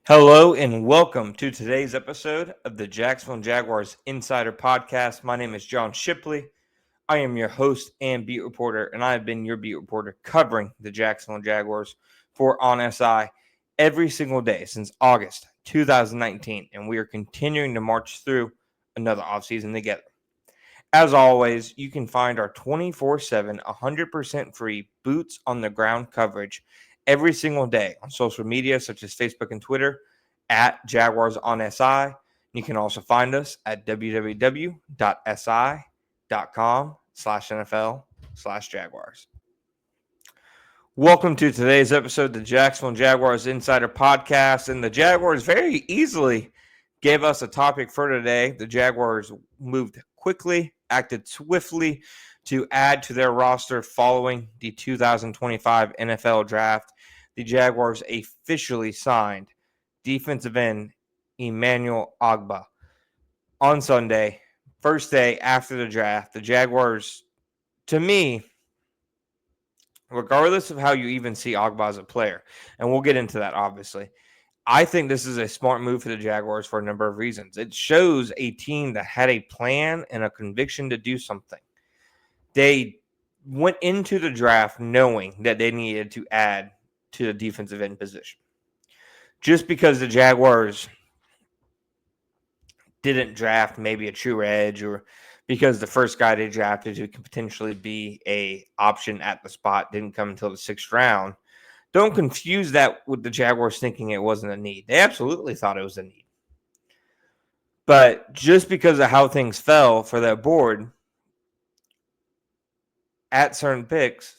Hello and welcome to today's episode of the Jacksonville Jaguars Insider Podcast. My name is John Shipley. I am your host and beat reporter, and I have been your beat reporter covering the Jacksonville Jaguars for On SI every single day since August 2019, and we are continuing to march through another offseason together. As always, you can find our 24/7, 100% free boots on the ground coverage every single day on social media such as Facebook and Twitter at Jaguars on SI. You can also find us at www.si.com/NFL/Jaguars. Welcome to today's episode of the Jacksonville Jaguars Insider Podcast. And the Jaguars very easily gave us a topic for today. The Jaguars moved quickly, acted swiftly to add to their roster following the 2025 NFL Draft. The Jaguars officially signed defensive end Emmanuel Ogbah on Sunday, first day after the draft. The Jaguars, to me, regardless of how you even see Ogbah as a player, and we'll get into that obviously, I think this is a smart move for the Jaguars for a number of reasons. It shows a team that had a plan and a conviction to do something. They went into the draft knowing that they needed to add to the defensive end position. Just because the Jaguars didn't draft maybe a true edge, or because the first guy they drafted who could potentially be a option at the spot didn't come until the 6th round, don't confuse that with the Jaguars thinking it wasn't a need. They absolutely thought it was a need. But just because of how things fell for that board at certain picks,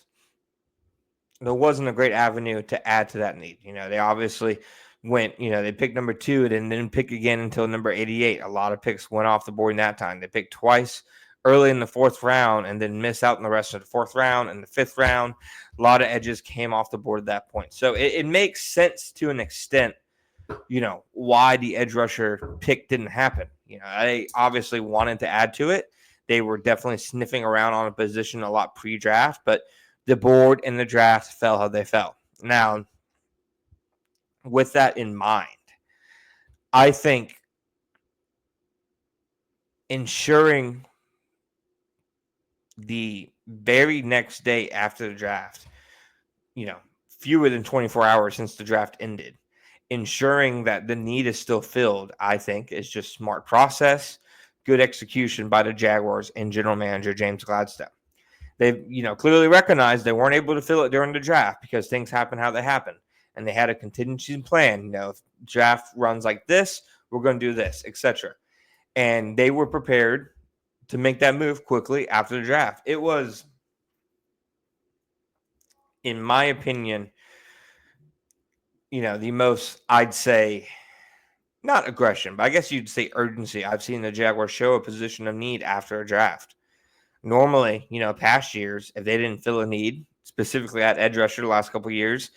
there wasn't a great avenue to add to that need. They obviously went, they picked number 2 and didn't pick again until number 88. A lot of picks went off the board in that time. They picked twice early in the 4th round and then missed out in the rest of the 4th round and the 5th round. A lot of edges came off the board at that point. So it makes sense to an extent, why the edge rusher pick didn't happen. They obviously wanted to add to it. They were definitely sniffing around on a position a lot pre-draft, but the board and the draft fell how they fell. Now, with that in mind, I think ensuring the very next day after the draft, fewer than 24 hours since the draft ended, ensuring that the need is still filled, I think, is just smart process, good execution by the Jaguars and general manager James Gladstone. They've, clearly recognized they weren't able to fill it during the draft because things happen how they happen. And they had a contingency plan. If draft runs like this, we're going to do this, etc. And they were prepared to make that move quickly after the draft. It was, in my opinion, the most, I'd say, not aggression, but I guess you'd say urgency. I've seen the Jaguars show a position of need after a draft. Normally, past years, if they didn't fill a need, specifically at edge rusher the last couple of years,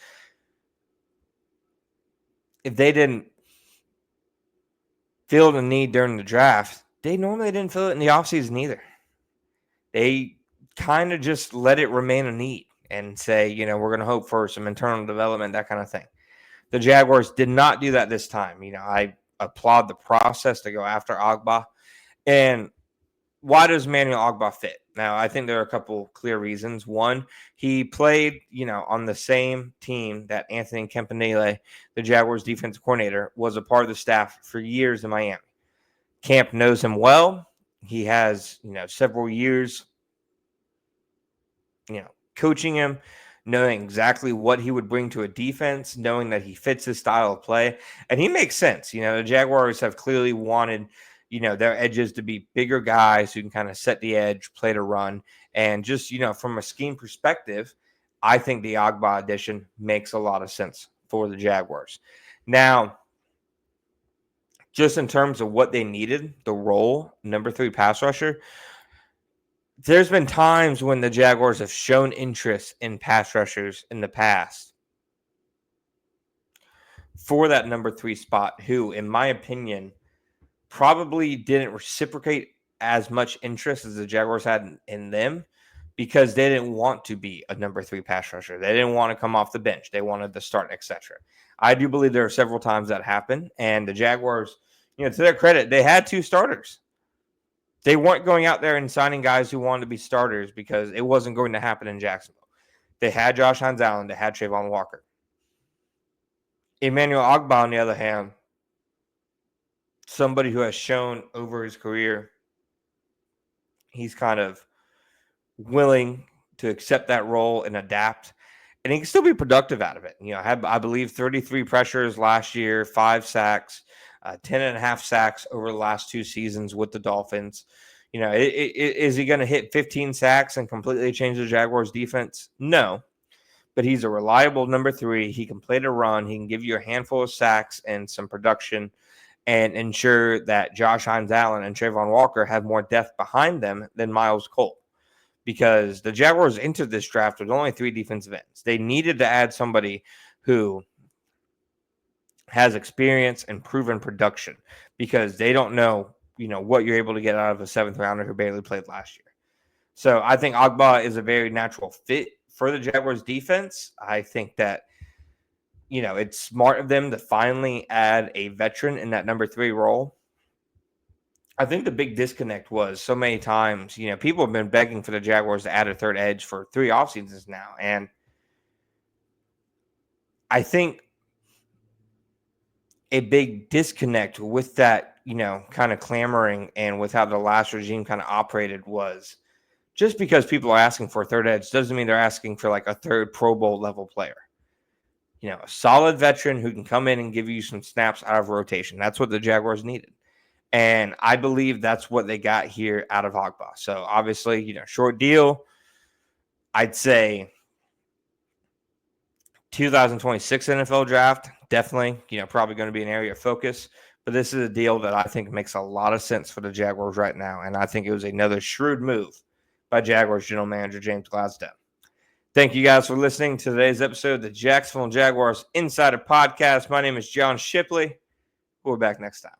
if they didn't fill the need during the draft, they normally didn't fill it in the offseason either. They kind of just let it remain a need and say, we're going to hope for some internal development, that kind of thing. The Jaguars did not do that this time. I applaud the process to go after Ogbah. And why does Emmanuel Ogbah fit? Now, I think there are a couple clear reasons. One, he played, on the same team that Anthony Campanile, the Jaguars defensive coordinator, was a part of the staff for years in Miami. Camp knows him well. He has, several years, coaching him, knowing exactly what he would bring to a defense, knowing that he fits his style of play. And he makes sense. The Jaguars have clearly wanted their edges to be bigger guys who can kind of set the edge, play to run. And just, from a scheme perspective, I think the Ogbah addition makes a lot of sense for the Jaguars. Now, just in terms of what they needed, the role, number 3 pass rusher, there's been times when the Jaguars have shown interest in pass rushers in the past for that number 3 spot, who, in my opinion, probably didn't reciprocate as much interest as the Jaguars had in them, because they didn't want to be a number 3 pass rusher. They didn't want to come off the bench. They wanted to start, etc. I do believe there are several times that happened, and the Jaguars, to their credit, they had 2 starters. They weren't going out there and signing guys who wanted to be starters because it wasn't going to happen in Jacksonville. They had Josh Hines-Allen. They had Trayvon Walker. Emmanuel Ogbah, on the other hand, somebody who has shown over his career he's kind of willing to accept that role and adapt, and he can still be productive out of it. Had, I believe, 33 pressures last year, 5 sacks, 10 and a half sacks over the last 2 seasons with the Dolphins. Is he going to hit 15 sacks and completely change the Jaguars defense? No, but he's a reliable number 3. He can play the run. He can give you a handful of sacks and some production and ensure that Josh Hines-Allen and Trayvon Walker have more depth behind them than Miles Cole. Because the Jaguars entered this draft with only 3 defensive ends. They needed to add somebody who has experience and proven production because they don't know, what you're able to get out of a 7th rounder who barely played last year. So I think Ogbah is a very natural fit for the Jaguars defense. I think that, it's smart of them to finally add a veteran in that number 3 role. I think the big disconnect was so many times, people have been begging for the Jaguars to add a 3rd edge for 3 off seasons now. And I think a big disconnect with that, kind of clamoring and with how the last regime kind of operated was just because people are asking for a 3rd edge doesn't mean they're asking for like a 3rd Pro Bowl level player. A solid veteran who can come in and give you some snaps out of rotation. That's what the Jaguars needed. And I believe that's what they got here out of Ogbah. So obviously, short deal. I'd say 2026 NFL draft, definitely, probably going to be an area of focus. But this is a deal that I think makes a lot of sense for the Jaguars right now. And I think it was another shrewd move by Jaguars general manager James Glasgow. Thank you guys for listening to today's episode of the Jacksonville Jaguars Insider Podcast. My name is John Shipley. We'll be back next time.